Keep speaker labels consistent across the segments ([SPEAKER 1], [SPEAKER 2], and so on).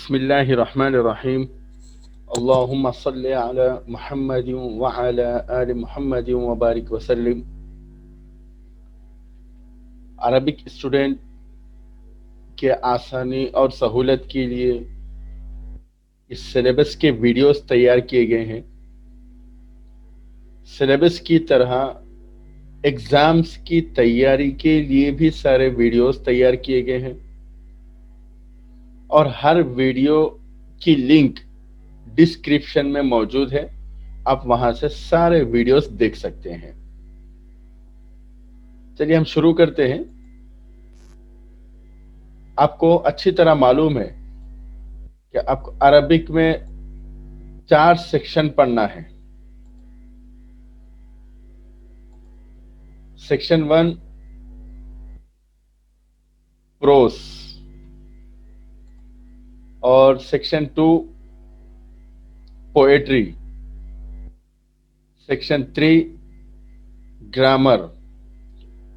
[SPEAKER 1] बिस्मिल्लाहिर्रहमानिर्रहीम। अल्लाहुम्मा सल्ली अला मुहम्मदिन व अला आलि मुहम्मदिन व बारिक वसल्लिम। अरबिक स्टूडेंट के आसानी और सहूलत के लिए इस सिलेबस के वीडियोस तैयार किए गए हैं। सिलेबस की तरह एग्जाम्स की तैयारी के लिए भी सारे वीडियोस तैयार किए गए हैं और हर वीडियो की लिंक डिस्क्रिप्शन में मौजूद है। आप वहां से सारे वीडियोस देख सकते हैं। चलिए हम शुरू करते हैं। आपको अच्छी तरह मालूम है कि आपको अरबिक में 4 सेक्शन पढ़ना है। सेक्शन 1 प्रोस और सेक्शन 2 पोएट्री, सेक्शन 3 ग्रामर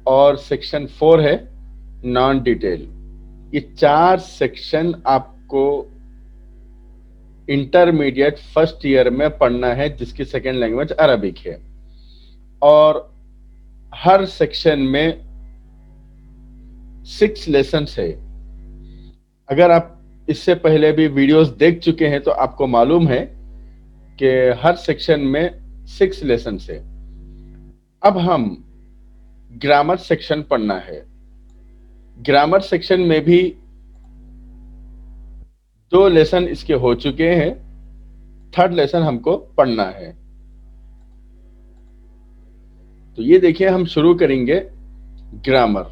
[SPEAKER 1] और सेक्शन 4 है नॉन डिटेल। ये 4 सेक्शन आपको इंटरमीडिएट फर्स्ट ईयर में पढ़ना है, जिसकी सेकेंड लैंग्वेज अरबिक है। और हर सेक्शन में 6 लेसन्स है। अगर आप इससे पहले भी वीडियोस देख चुके हैं तो आपको मालूम है कि हर सेक्शन में 6 लेसन्स है। अब हम ग्रामर सेक्शन पढ़ना है। ग्रामर सेक्शन में भी 2 लेसन इसके हो चुके हैं, थर्ड लेसन हमको पढ़ना है। तो ये देखिए, हम शुरू करेंगे ग्रामर।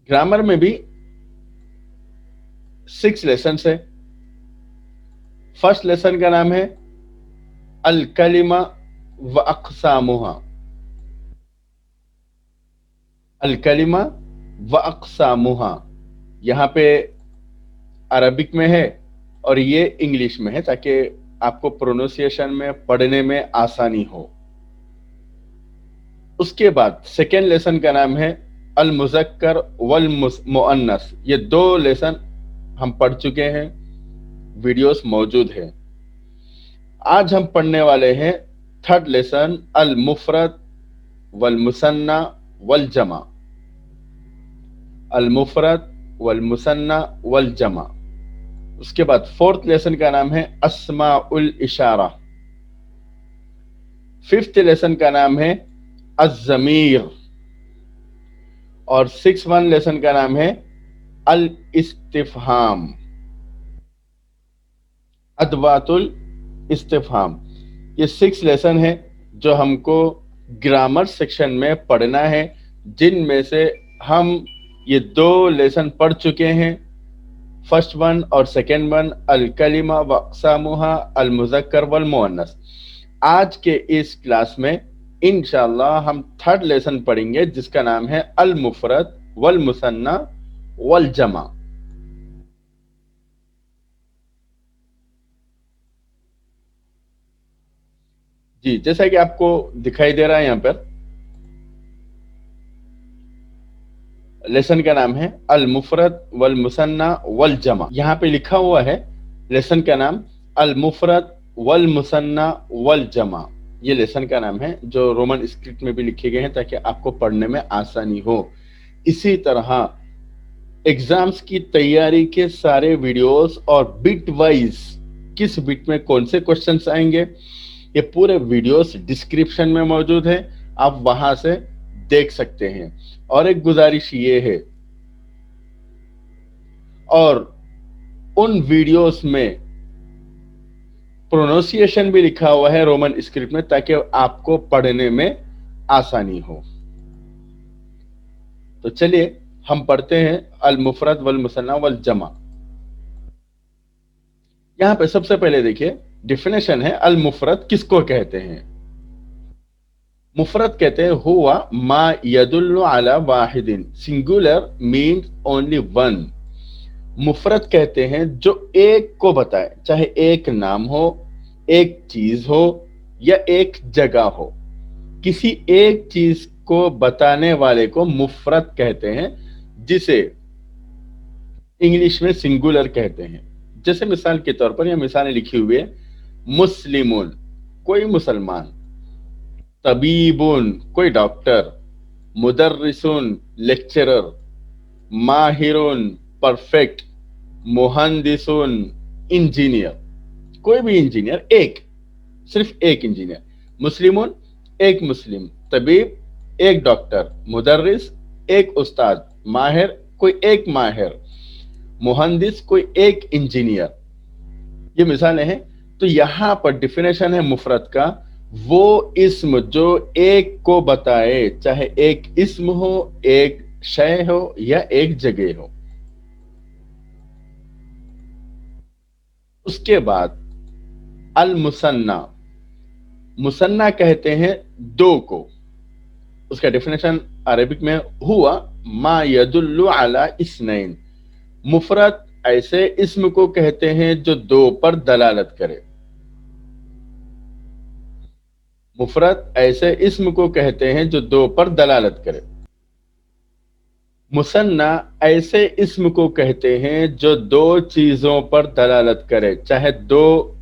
[SPEAKER 1] ग्रामर में भी 6 लेसन्स है। फर्स्ट लेसन का नाम है अल कलिमा व अक़सामुहा। अल कलिमा व अक़सामुहा यहाँ पे अरबिक में है और ये इंग्लिश में है, ताकि आपको प्रोनाउंसिएशन में पढ़ने में आसानी हो। उसके बाद सेकेंड लेसन का नाम है अल मुज़क्कर वल मुअन्नस। ये 2 लेसन हम पढ़ चुके हैं, वीडियोस मौजूद है। आज हम पढ़ने वाले हैं थर्ड लेसन अल मुफरद वल मुसन्ना वल जमा। अल मुफरद वल मुसन्ना वल जमा। उसके बाद फोर्थ लेसन का नाम है अस्माउल इशारा। फिफ्थ लेसन का नाम है अज़मीर। और 6th लेसन का नाम है अल इस्तिफहाम, अदवातुल इस्तिफहाम। ये 6 लेसन है जो हमको ग्रामर सेक्शन में पढ़ना है, जिनमें से हम ये 2 लेसन पढ़ चुके हैं, फर्स्ट वन और सेकेंड वन, अल कलिमा व अक़सामुहा, अल मुज़क्कर वल मुअन्नस। आज के इस क्लास में इंशाअल्लाह हम थर्ड लेसन पढ़ेंगे, जिसका नाम है अल मुफरद वल मुसन्ना वल जमा। जी, जैसा कि आपको दिखाई दे रहा है यहां पर, लेसन का नाम है अल मुफरद वल मुसन्ना वल जमा। यहां पे लिखा हुआ है लेसन का नाम अल मुफरद वल मुसन्ना वल जमा। ये लेसन का नाम है, जो रोमन स्क्रिप्ट में भी लिखे गए हैं ताकि आपको पढ़ने में आसानी हो। इसी तरह एग्जाम्स की तैयारी के सारे वीडियोस और बिट वाइज किस बिट में कौन से क्वेश्चंस आएंगे, ये पूरे वीडियोस डिस्क्रिप्शन में मौजूद है, आप वहां से देख सकते हैं। और एक गुजारिश ये है, और उन वीडियोस में प्रोनाउंसिएशन भी लिखा हुआ है रोमन स्क्रिप्ट में, ताकि आपको पढ़ने में आसानी हो। तो चलिए हम पढ़ते हैं अल मुफरद वल मुसन्ना वल जमा। यहां पे सबसे पहले देखिए डिफिनेशन है, अल मुफरद किसको कहते हैं। मुफरद कहते हैं हुआ मा यदुल्लु अला वाहिदिन। Singular means only one. मुफरद कहते हैं जो एक को बताए, चाहे एक नाम हो, एक चीज हो या एक जगह हो। किसी एक चीज को बताने वाले को मुफरद कहते हैं, जिसे इंग्लिश में सिंगुलर कहते हैं। जैसे मिसाल के तौर पर यह मिसालें लिखी हुई है, मुस्लिमुन कोई मुसलमान, तबीबुन कोई डॉक्टर, मुदर्रिसुन लेक्चरर, माहिरुन परफेक्ट, मुहंदिसुन इंजीनियर कोई भी इंजीनियर, एक सिर्फ एक इंजीनियर, मुस्लिमुन एक मुस्लिम, तबीब एक डॉक्टर, मुदर्रिस एक उस्ताद, माहिर कोई एक माहिर, मुहंदिस कोई एक इंजीनियर। ये मिसालें हैं। तो यहां पर डिफिनेशन है मुफरत का, वो इस्म जो एक को बताए, चाहे एक इस्म हो, एक शय हो या एक जगह हो। उसके बाद अल मुसन्ना, मुसन्ना कहते हैं दो को। उसका डेफिनेशन अरबिक में हुआ मा यदुल्लु अला इस्नैन, मुफरत ऐसे इस्म को कहते हैं जो दो पर दलालत करे। मुफरत ऐसे इस्म को कहते हैं जो दो पर दलालत करे। मुसन्ना ऐसे इस्म को कहते हैं जो दो चीजों पर दलालत करे, चाहे दो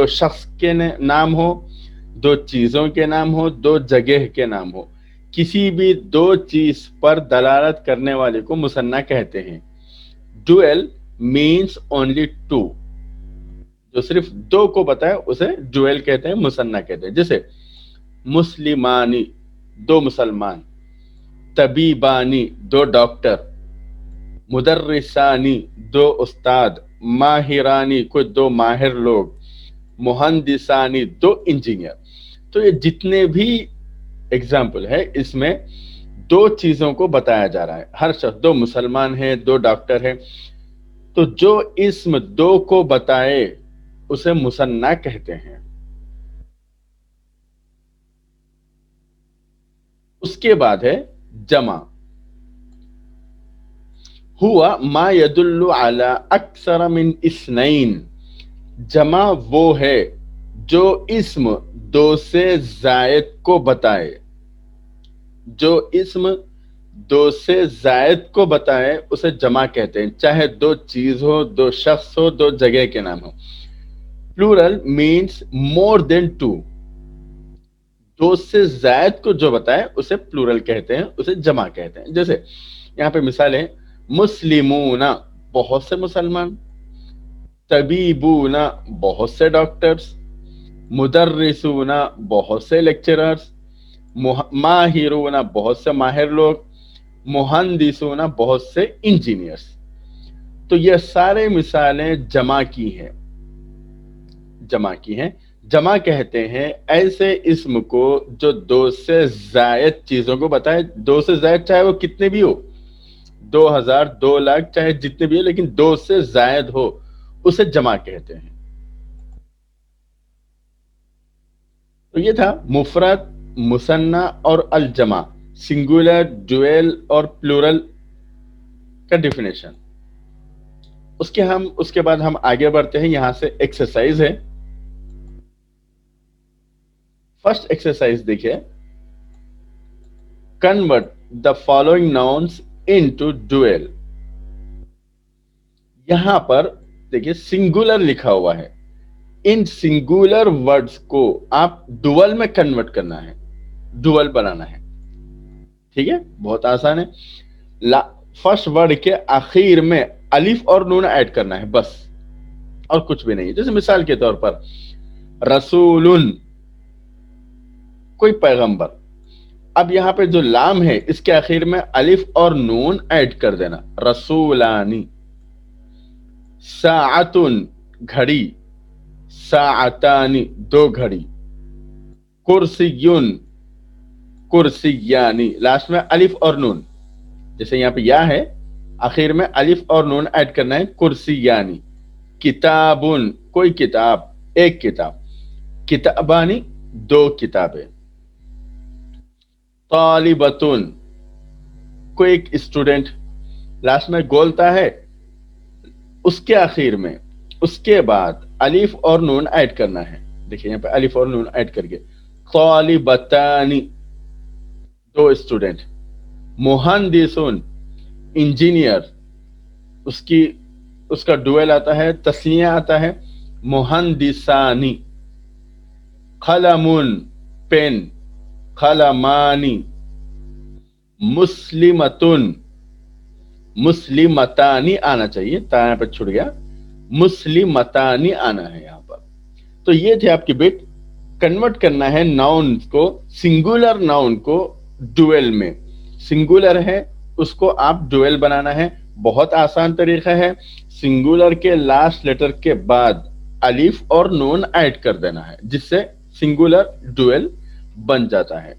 [SPEAKER 1] शख्स के नाम हो, दो चीजों के नाम हो, दो जगह के नाम हो, किसी भी दो चीज पर दलालत करने वाले को मुसन्ना कहते हैं। डुएल मीन्स ओनली टू, जो सिर्फ दो को बताए उसे डुएल कहते हैं, मुसन्ना कहते हैं। जैसे मुस्लिमानी दो मुसलमान, तबीबानी दो डॉक्टर, मुदर्रिसानी दो उस्ताद, माहिरानी कोई दो माहिर लोग, मुहंदिसानी दो इंजीनियर। तो ये जितने भी एग्जाम्पल है इसमें दो चीजों को बताया जा रहा है। हर शख्स, दो मुसलमान है, दो डॉक्टर है, तो जो इस्म दो को बताए उसे मुसन्ना कहते हैं। उसके बाद है जमा, हुआ मा यदुल्लु अला अक्सर मिन इस्नैन, जमा वो है जो इस्म दो से जायद को बताए, जो इस्म दो से जायद को बताए उसे जमा कहते हैं, चाहे दो चीज हो, दो शख्स हो, दो जगह के नाम हो। Plural means more than two, दो से जायद को जो बताए उसे प्लूरल कहते हैं, उसे जमा कहते हैं। जैसे यहाँ पे मिसाल है, मुस्लिमूना बहुत से मुसलमान, तबीबूना बहुत से डॉक्टर्स, मुदर्रिसूना बहुत से लेक्चरर्स, माहिरूना बहुत से माहिर लोग, मुहंदिसूना बहुत से इंजीनियर्स। तो ये सारे मिसालें जमा की हैं, जमा की हैं। जमा कहते हैं ऐसे इस्म को जो दो से जायद चीजों को बताए, दो से जायद चाहे वो कितने भी हो, 2000 2 लाख चाहे जितने भी हो, लेकिन दो से जायद हो उसे जमा कहते हैं। तो ये था मुफरत, मुसन्ना और अल जमा, सिंगुलर, ड्यूअल और प्लूरल का डिफिनेशन। उसके बाद हम आगे बढ़ते हैं। यहां से एक्सरसाइज है। फर्स्ट एक्सरसाइज देखिए, convert the following nouns into dual. यहां पर देखिए सिंगुलर लिखा हुआ है, इन सिंगुलर वर्ड्स को आप डुअल में कन्वर्ट करना है, डुअल बनाना है। ठीक है, बहुत आसान है। फर्स्ट वर्ड के आखिर में अलिफ और नून ऐड करना है बस, और कुछ भी नहीं है। जैसे मिसाल के तौर पर रसूलुन कोई पैगंबर, अब यहां पे जो लाम है इसके आखिर में अलिफ और नून ऐड कर देना, रसूलानी। साअतुन घड़ी, साअतानी दो घड़ी, कुर्सियुन कुर्सियानी, लास्ट में अलिफ और नून। जैसे यहां पे या है, आखिर में अलिफ और नून ऐड करना है, कुर्सियानी। किताबुन कोई किताब, एक किताब, किताबानी दो किताबें। तालिबतुन कोई एक स्टूडेंट, लास्ट में गोलता है, उसके आखिर में उसके बाद अलिफ और नून ऐड करना है। देखिए यहां पे अलिफ और नून ऐड करके, तालिबतानी दो स्टूडेंट, मुहंदिसुन इंजीनियर, उसकी उसका डुएल आता है, तस्निया आता है मुहंदिसानी, खलमुन पेन, खलमानी, मुस्लिमतुन, मुस्लिमतानी आना चाहिए, ताना पे छूट गया, मुस्लिमतानी आना है यहाँ पर। तो ये थे आपके बिट। कन्वर्ट करना है नाउन को, सिंगुलर नाउन को डुएल में। सिंगुलर है उसको आप डुएल बनाना है। बहुत आसान तरीका है, सिंगुलर के लास्ट लेटर के बाद अलिफ और नून ऐड कर देना है, जिससे सिंगुलर डुएल बन जाता है।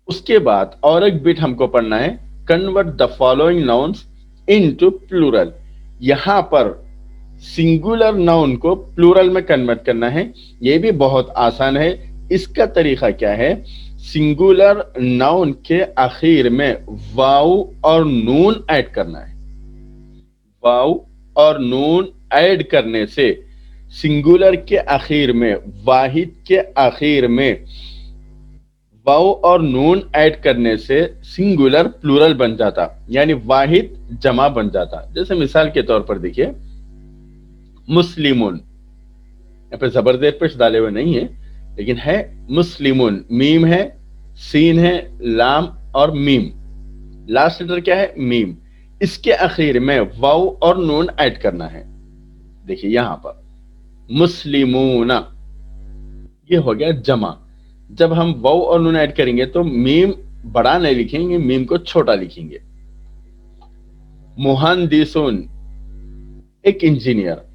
[SPEAKER 1] उसके बाद और एक बिट हमको पढ़ना है, convert the following nouns into plural. यहां पर सिंगुलर नाउन को प्लूरल में कन्वर्ट करना है। यह भी बहुत आसान है। इसका तरीका क्या है, सिंगुलर नाउन के आखिर में वाव और नून ऐड करना है। वाव और नून ऐड करने से सिंगुलर के आखिर में, वाहिद के आखिर में वाव और नून ऐड करने से सिंगुलर प्लूरल बन जाता, यानी वाहिद जमा बन जाता। जैसे मिसाल के तौर पर देखिए, मुस्लिमुन, यहाँ पे जबर जेर पेश डाले हुए नहीं है, लेकिन है मुस्लिमुन। मीम है, सीन है, लाम और मीम, लास्ट लेटर क्या है, मीम। इसके आखिर में वाव और नून ऐड करना है। देखिए यहां पर मुस्लिमूना, ये हो गया जमा। जब हम वाव और नून ऐड करेंगे तो मीम बड़ा नहीं लिखेंगे, मीम को छोटा लिखेंगे। मुहंदिसुन, एक इंजीनियर।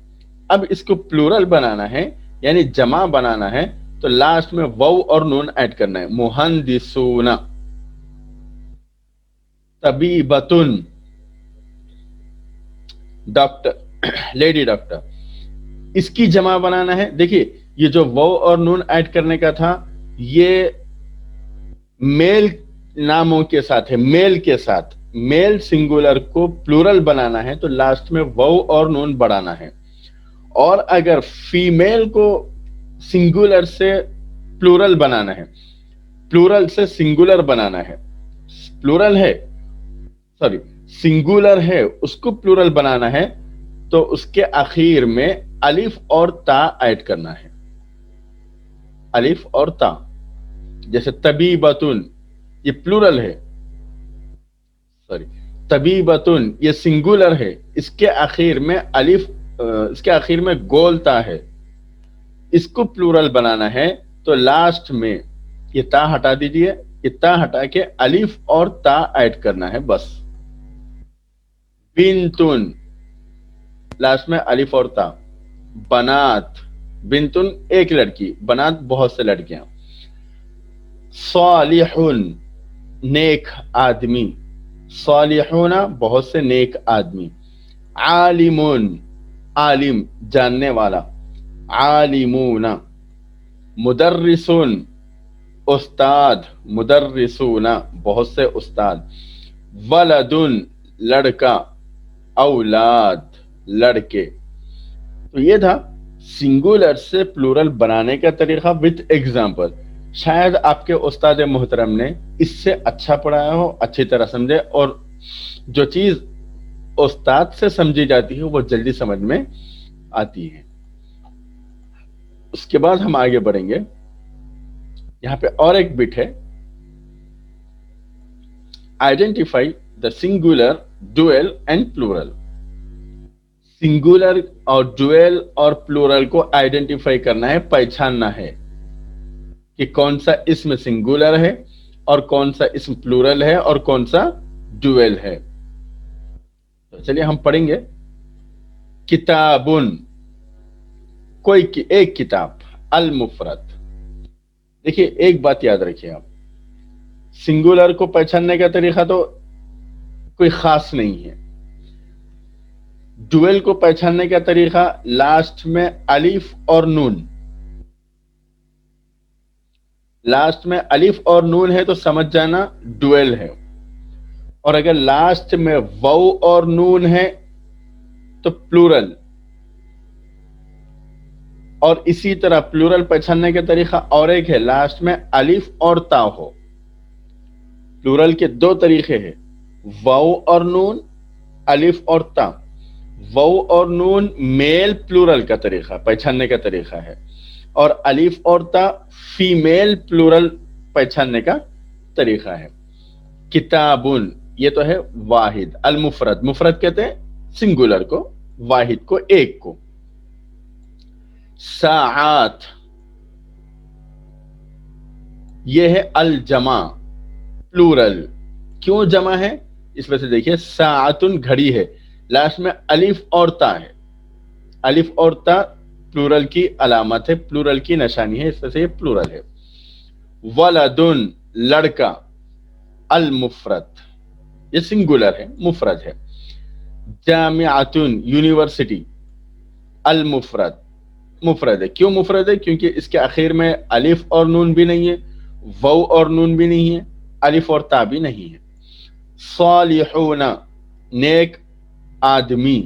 [SPEAKER 1] अब इसको प्लूरल बनाना है, यानी जमा बनाना है, तो लास्ट में वाव और नून ऐड करना है, मुहंदिसूना। तबीबतुन, डॉक्टर, लेडी डॉक्टर। इसकी जमा बनाना है। देखिए ये जो वाव और नून ऐड करने का था, ये मेल नामों के साथ है, मेल के साथ। मेल सिंगुलर को प्लूरल बनाना है तो लास्ट में वाव और नून बढ़ाना है। और अगर फीमेल को सिंगुलर से प्लूरल बनाना है, प्लूरल से सिंगुलर बनाना है, प्लूरल है, सॉरी सिंगुलर है, उसको प्लूरल बनाना है, तो उसके आखिर में अलिफ और ता ऐड करना है, अलिफ और ता। जैसे तबीबतुन, ये प्लूरल है, सॉरी तबीबतुन ये सिंगुलर है, इसके आखिर में अलिफ, इसके आखिर में गोल ता है, इसको प्लूरल बनाना है तो लास्ट में ये ता हटा दीजिए, ये ता हटा के अलिफ और ता ऐड करना है बस। बिनतुन, लास्ट में अलिफ और ता। बनात, बिनतुन एक लड़की, बनात बहुत से लड़कियां। सालिहुन, नेक आदमी, सालिहुना बहुत से नेक आदमी। आलिमुन, आलिम जानने वाला, आलिमूना। मुदर्रिसुन, उस्ताद, मुदर्रिसूना बहुत से उस्ताद। वलदुन, लड़का, औलाद, लड़के। तो ये था सिंगुलर से प्लूरल बनाने का तरीका विद एग्जाम्पल। शायद आपके उस्ताद मोहतरम ने इससे अच्छा पढ़ाया हो, अच्छी तरह समझे, और जो चीज उस्ताद से समझी जाती है वो जल्दी समझ में आती है। उसके बाद हम आगे बढ़ेंगे। यहां पे और एक बिट है, identify the singular, dual and plural. Singular और डुअल और प्लूरल को आइडेंटिफाई करना है, पहचानना है कि कौन सा इसम सिंगुलर है और कौन सा इसम प्लूरल है और कौन सा डुअल है। तो चलिए हम पढ़ेंगे। किताबुन, कोई एक किताब। अल मुफरद, देखिए एक बात याद रखिए आप, सिंगुलर को पहचानने का तरीका तो कोई खास नहीं है। डुअल को पहचानने का तरीका, लास्ट में अलिफ और नून, लास्ट में अलिफ और नून है तो समझ जाना डुअल है, और अगर लास्ट में वाव और नून है तो प्लूरल। और इसी तरह प्लूरल पहचानने का तरीका और एक है, लास्ट में अलिफ और ता हो प्लूरल के दो तरीके हैं, वाव और नून, अलिफ और ता। वाव और नून मेल प्लूरल का तरीका, पहचानने का तरीका है, और अलिफ और ता फीमेल प्लूरल पहचानने का तरीका है। किताबुन ये तो है वाहिद, अल मुफरद, मुफरद कहते हैं सिंगुलर को, वाहिद को, एक को। साआत ये है अल जमा, प्लूरल। क्यों जमा है? इस वजह से देखिए, साआतुन घड़ी है, लास्ट में अलिफ और ता है। अलिफ और ता प्लूरल की अलामत है, प्लूरल की निशानी है, इस वजह से ये प्लूरल है। वलदुन लड़का, अल मुफरद ये सिंगुलर है, मुफरद है। जामिअतुन यूनिवर्सिटी, अल मुफरद मुफरद है। क्यों मुफरद है? क्योंकि इसके आखिर में अलिफ और नून भी नहीं है, वाव और नून भी नहीं है, अलिफ और ता भी नहीं है। सालिहूना नेक आदमी,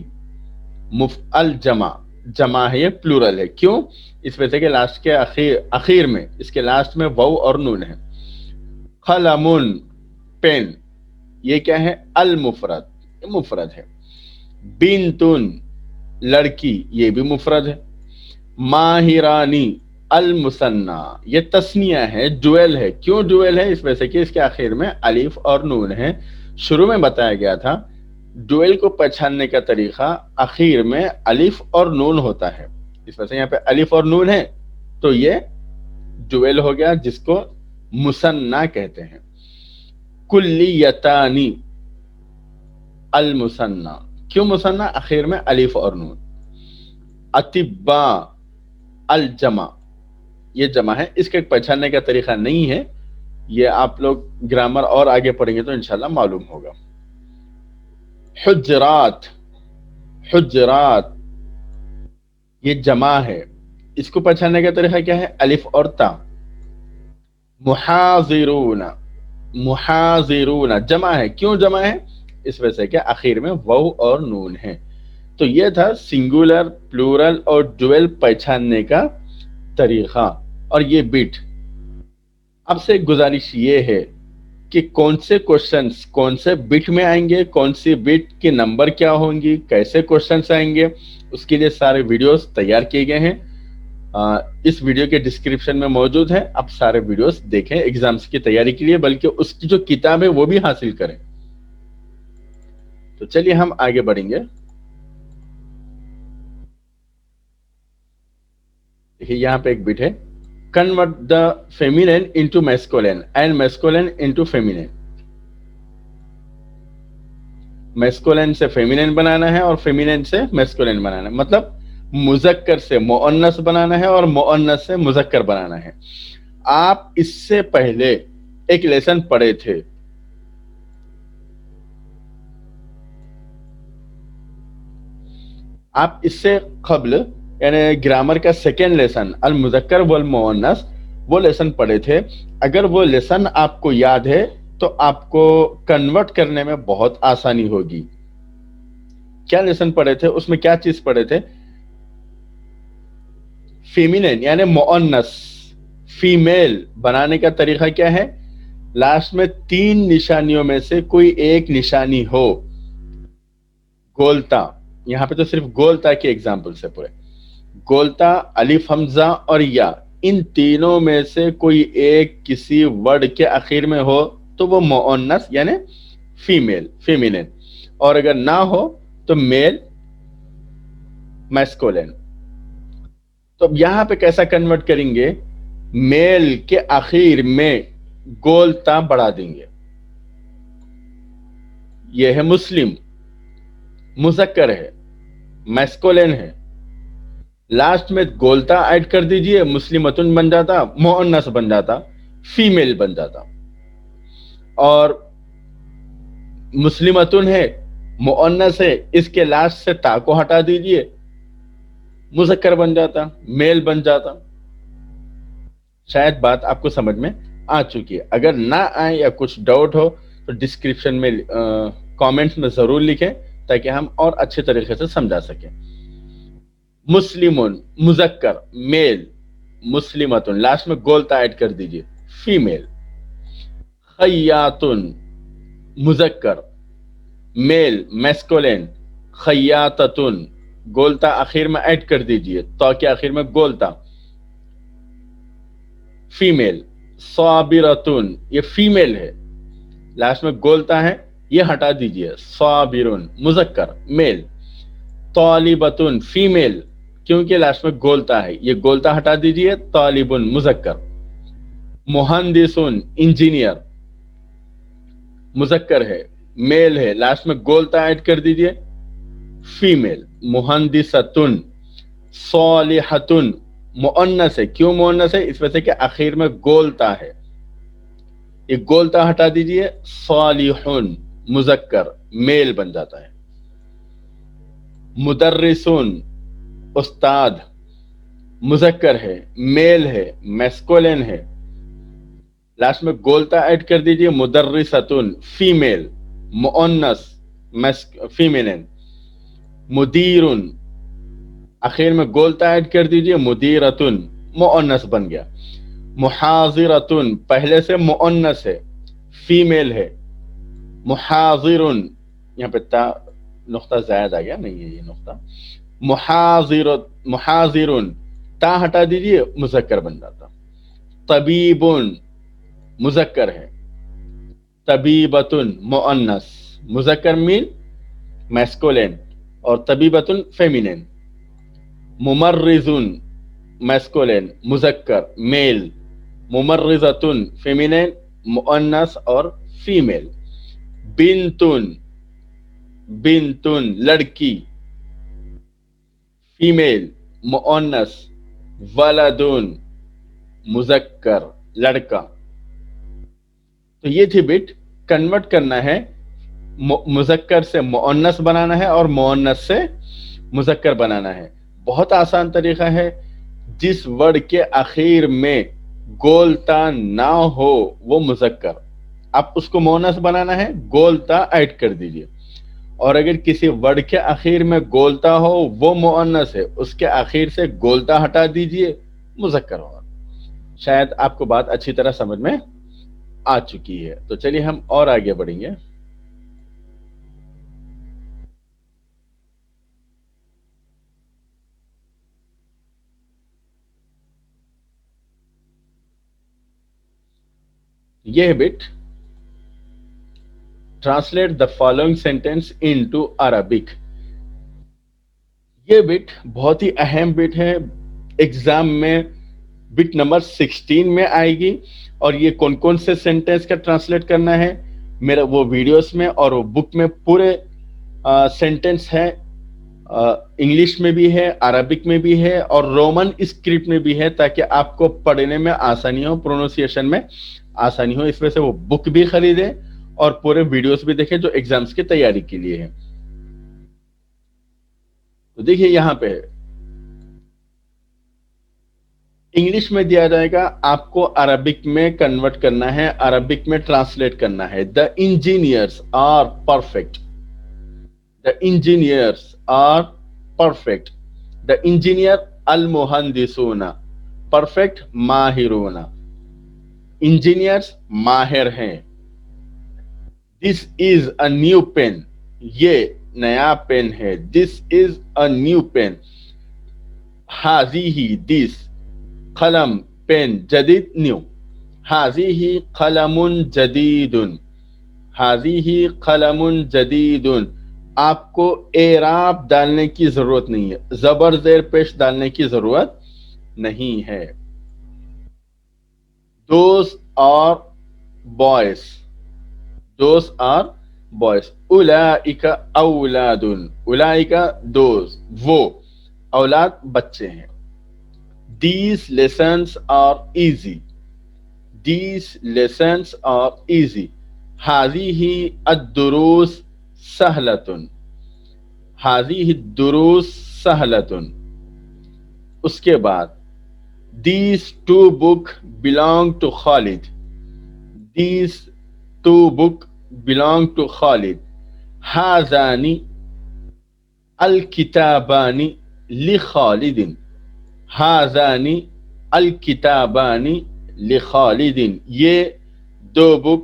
[SPEAKER 1] अल जमा, जमा है, ये प्लूरल है। क्यों? इस वजह से कि लास्ट के आखिर में, इसके लास्ट में वाव और नून है। कलमुन पेन, ये क्या है? अल मुफरद, मुफरद है। बिनतुन लड़की, ये भी मुफरद है। माहिरानी अल मुसन्ना, ये तस्निया है, डुएल है। क्यों डुएल है? इस वजह से कि इसके आखिर में अलिफ और नून है। शुरू में बताया गया था डुएल को पहचानने का तरीका आखिर में अलिफ और नून होता है, इस वजह से यहाँ पे अलिफ और नून है, तो ये डुएल हो गया, जिसको मुसन्ना कहते हैं। कुल्लियतानी अल मुसन्ना, क्यों मुसन्ना? आखिर में अलिफ और नून। अतिब्बा अल जमा, ये जमा है, इसके पहचानने का तरीका नहीं है, ये आप लोग ग्रामर और आगे पढ़ेंगे तो इंशाल्लाह मालूम होगा। हुजरात, हुजरात ये जमा है, इसको पहचानने का तरीका क्या है? अलिफ और ता। मुहाजिरूना, मुहाजिरूना जमा है। क्यों जमा है? इस वजह से कि आखिर में वाव और नून है। तो ये था सिंगुलर, प्लूरल और डुअल पहचानने का तरीका और ये बिट। आपसे गुजारिश ये है कि कौन से क्वेश्चंस कौन से बिट में आएंगे, कौन सी बिट के नंबर क्या होंगी, कैसे क्वेश्चंस आएंगे, उसके लिए सारे वीडियोस तैयार किए गए हैं। इस वीडियो के डिस्क्रिप्शन में मौजूद है, आप सारे वीडियोस देखें एग्जाम्स की तैयारी के लिए, बल्कि उसकी जो किताब है वो भी हासिल करें। तो चलिए हम आगे बढ़ेंगे। देखिए यहाँ पे एक बिट है, convert the feminine into masculine and masculine into feminine. Masculine से फेमिनिन बनाना है और फेमिनिन से मैस्कुलिन बनाना है, मतलब मुजक्कर से मुअन्नस बनाना है और मुअन्नस से मुजक्कर बनाना है। आप इससे पहले एक लेसन पढ़े थे, आप इससे कबल यानी ग्रामर का सेकेंड लेसन अल मुजक्कर वल मुअन्नस, वो लेसन पढ़े थे। अगर वो लेसन आपको याद है तो आपको कन्वर्ट करने में बहुत आसानी होगी। क्या लेसन पढ़े थे? उसमें क्या चीज पढ़े थे? फेमिनिन यानी मुअन्नस, फीमेल बनाने का तरीका क्या है? लास्ट में तीन निशानियों में से कोई एक निशानी हो, गोलता, यहां पे तो सिर्फ गोलता के एग्जाम्पल से पूरे, गोलता, अलिफ, हमजा और या, इन तीनों में से कोई एक किसी वर्ड के आखिर में हो तो वो मुअन्नस यानी फीमेल, फेमिनिन, और अगर ना हो तो मेल, मैस्कुलिन। तो अब यहां पे कैसा कन्वर्ट करेंगे? मेल के आखिर में गोलता बढ़ा देंगे। यह है मुस्लिम, मुजक्कर है, मैस्कुलिन है, लास्ट में गोलता ऐड कर दीजिए, मुस्लिमतुन बन जाता, मुअन्नस बन जाता, फीमेल बन जाता। और मुस्लिमतुन है, मुअन्नस है, इसके लास्ट से ता को हटा दीजिए, मुजक्कर बन जाता, मेल बन जाता। शायद बात आपको समझ में आ चुकी है। अगर ना आए या कुछ डाउट हो तो डिस्क्रिप्शन में कमेंट्स में जरूर लिखें ताकि हम और अच्छे तरीके से समझा सकें। मुस्लिमुन मुजक्कर, मेल, मुस्लिमतुन, लास्ट में गोलता ऐड कर दीजिए, फीमेल। خیاتن مذکر، میل میسکولین، خیاتتن گولتا آخر میں ایڈ کر دیجئے، تا کے آخر میں گولتا، فیمیل، صابرتن یہ فیمیل ہے، لاسٹ میں گولتا ہے، یہ ہٹا دیجئے، صابرن مذکر میل، طالبتن فیمیل کیونکہ لاسٹ میں گولتا ہے، یہ گولتا ہٹا دیجئے، طالبن مذکر، مہندسن انجینئر مذکر ہے، میل ہے، لاسٹ میں گولتا ایڈ کر دیجئے، فیمیل، مہندستن، صالحتن مؤنث ہے، کیوں مؤنث ہے؟ اس وجہ سے کہ آخر میں گولتا ہے، یہ گولتا ہٹا دیجئے، صالحن مذکر میل بن جاتا ہے، مدرسن استاد مذکر ہے، میل ہے، میسکولین ہے، لاسٹ میں گولتا ایڈ کر دیجئے، مدرستن فیمیل مؤنث فیمیلن، مدیرن آخر میں گولتا ایڈ کر دیجئے، مدیرتن مؤنث بن گیا، محاضرتن پہلے سے مؤنث ہے، فیمیل ہے، محاضرن یہاں پہ تا نقطہ زائد آ گیا، نہیں ہے یہ نقطہ، محاضرن تا ہٹا دیجئے، مذکر بن جاتا، طبیبن مذکر ہے، طبیبتن مؤنث، مذکر مین میسکولین اور طبیبتن فیمینین، ممرضن میسکولین مذکر میل، ممرضتن فیمینین مؤنث اور فیمیل، بنتن بنتن لڑکی فیمیل مؤنث، ولدن مذکر لڑکا۔ تو یہ تھی بٹ کنورٹ کرنا ہے، مذکر سے مؤنث بنانا ہے اور مؤنث سے مذکر بنانا ہے، بہت آسان طریقہ ہے، جس ورڈ کے آخر میں گولتا نہ ہو وہ مذکر، اب اس کو مؤنث بنانا ہے، گولتا ایڈ کر دیجئے، اور اگر کسی ورڈ کے آخر میں گولتا ہو وہ مؤنث ہے، اس کے آخر سے گولتا ہٹا دیجئے، مذکر ہوگا۔ شاید آپ کو بات اچھی طرح سمجھ میں آ چکی ہے، تو چلیے ہم اور آگے بڑھیں گے۔ یہ but translate the following sentence into Arabic, یہ بٹ بہت ہی اہم بٹ ہے، ایگزام میں بٹ نمبر 16 میں آئے گی، اور یہ کون کون سے سینٹینس کا ٹرانسلیٹ کرنا ہے میرا وہ ویڈیوز میں اور وہ بک میں پورے سینٹینس ہے، انگلش میں بھی ہے، عربک میں بھی ہے اور رومن اسکرپٹ میں بھی ہے، تاکہ آپ کو پڑھنے میں آسانی ہو، پروننسیشن میں آسانی ہو، اس وجہ سے وہ بک بھی خریدیں اور پورے ویڈیوز بھی دیکھیں جو ایگزامز کی تیاری کے لیے ہے۔ تو دیکھیے یہاں پہ انگلش میں دیا جائے گا، آپ کو عربک میں کنورٹ کرنا ہے، عربک میں ٹرانسلیٹ کرنا ہے۔ The engineers are perfect. The engineers are perfect. The engineer المہندسون، perfect ماہرون، engineers ماہر ہیں۔ This is a new pen. یہ نیا پین ہے۔ This is a new pen. هذه this قلم پین جدید نیو، هذه قلم جدید، هذه قلم جدید، آپ کو اعراب ڈالنے کی ضرورت نہیں ہے، زبر زیر پیش ڈالنے کی ضرورت نہیں ہے۔ Those are boys. Those are boys. اولئک اولاد، اولئک those وہ اولاد بچے ہیں۔ These lessons are easy. These lessons are easy. هذه الدروس سهلة. هذه الدروس سهلة. اس کے بعد these two books belong to Khalid. These two books belong to Khalid. هذان الكتابان لخالد. هذان الکتابان لخالد، یہ دو بک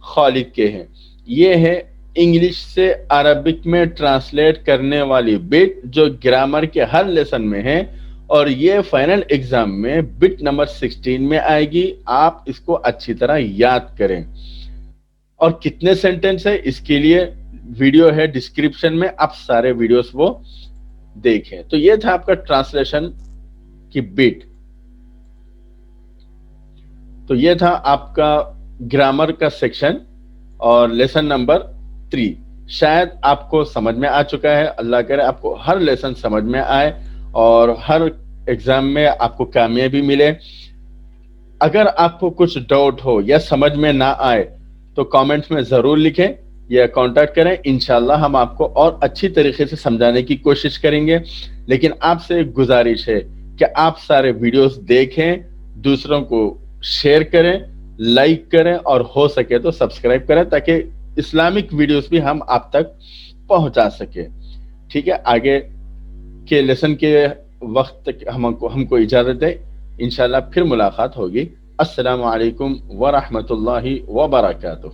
[SPEAKER 1] خالد کے ہیں. یہ ہے انگلش سے عربک میں ٹرانسلیٹ کرنے والی بٹ جو گرامر کے ہر لیسن میں ہے اور یہ فائنل ایگزام میں بٹ نمبر 16 میں آئے گی. آپ اس کو اچھی طرح یاد کریں. اور کتنے سینٹنس ہے اس کے لیے ویڈیو ہے ڈسکرپشن میں, آپ سارے ویڈیوز وہ دیکھیں. تو یہ تھا آپ کا ٹرانسلیشن کی بٹ. تو یہ تھا آپ کا گرامر کا سیکشن اور لیسن نمبر 3. شاید آپ کو سمجھ میں آ چکا ہے. اللہ کرے آپ کو ہر لیسن سمجھ میں آئے اور ہر ایگزام میں آپ کو کامیابی ملے. اگر آپ کو کچھ ڈاؤٹ ہو یا سمجھ میں نہ آئے تو کامنٹ میں ضرور لکھیں یا کانٹیکٹ کریں. انشاءاللہ ہم آپ کو اور اچھی طریقے سے سمجھانے کی کوشش کریں گے. لیکن آپ سے ایک گزارش ہے کہ آپ سارے ویڈیوز دیکھیں, دوسروں کو شیئر کریں, لائک کریں اور ہو سکے تو سبسکرائب کریں تاکہ اسلامک ویڈیوز بھی ہم آپ تک پہنچا سکیں. ٹھیک ہے, آگے کے لیسن کے وقت تک ہم کو اجازت دیں. انشاءاللہ پھر ملاقات ہوگی. السلام علیکم ورحمۃ اللہ وبرکاتہ.